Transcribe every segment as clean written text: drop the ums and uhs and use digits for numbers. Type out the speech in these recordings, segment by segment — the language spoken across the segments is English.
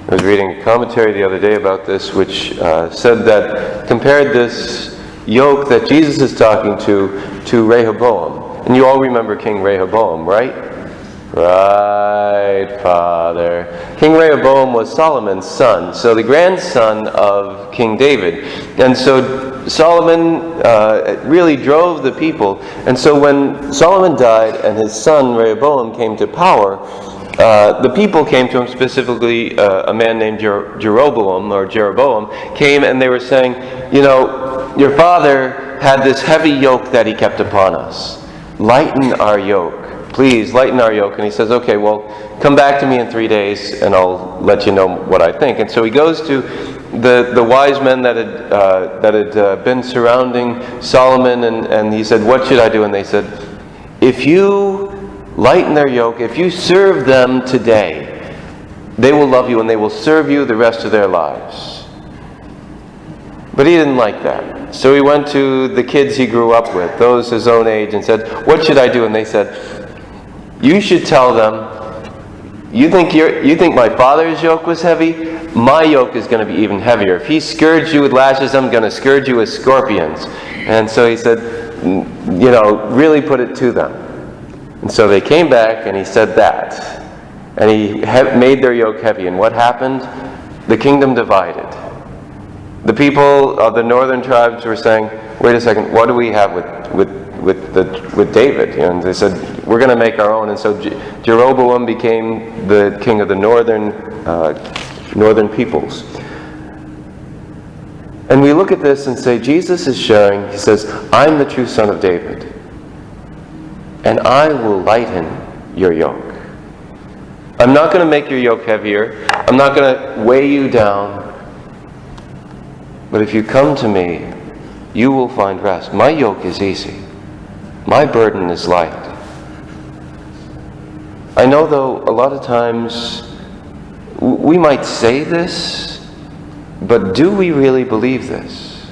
I was reading a commentary the other day about this, which compared this yoke that Jesus is talking to Rehoboam. And you all remember King Rehoboam, right? Right, Father. King Rehoboam was Solomon's son, so the grandson of King David. And so Solomon really drove the people. And so when Solomon died and his son Rehoboam came to power, the people came to him, specifically a man named Jeroboam came, and they were saying, your father had this heavy yoke that he kept upon us. Lighten our yoke. Please, lighten our yoke. And he says, okay, well, come back to me in 3 days, and I'll let you know what I think. And so he goes to the wise men that had been surrounding Solomon, and he said, what should I do? And they said, if you lighten their yoke, if you serve them today, they will love you and they will serve you the rest of their lives. But he didn't like that. So he went to the kids he grew up with, those his own age, and said, what should I do? And they said, you should tell them, you think my father's yoke was heavy? My yoke is going to be even heavier. If he scourged you with lashes, I'm going to scourge you with scorpions. And so he said, really put it to them. And so they came back, and he said that. And he made their yoke heavy. And what happened? The kingdom divided. The people of the northern tribes were saying, wait a second, what do we have with David? And they said, we're going to make our own. And so Jeroboam became the king of the northern peoples. And we look at this and say, Jesus is sharing, he says, I'm the true son of David, and I will lighten your yoke. I'm not going to make your yoke heavier. I'm not going to weigh you down. But if you come to me, you will find rest. My yoke is easy. My burden is light. I know, though, a lot of times we might say this, but do we really believe this?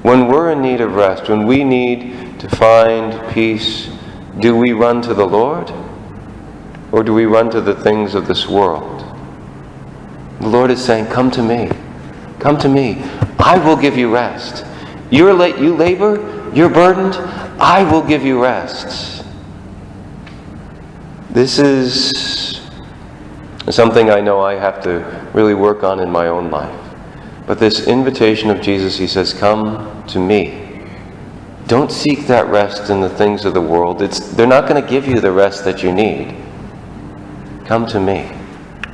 When we're in need of rest, when we need to find peace, do we run to the Lord? Or do we run to the things of this world? The Lord is saying, come to me. Come to me. I will give you rest. You labor, you're burdened, I will give you rest. This is something I know I have to really work on in my own life. But this invitation of Jesus, he says, come to me. Don't seek that rest in the things of the world. They're not going to give you the rest that you need. Come to me.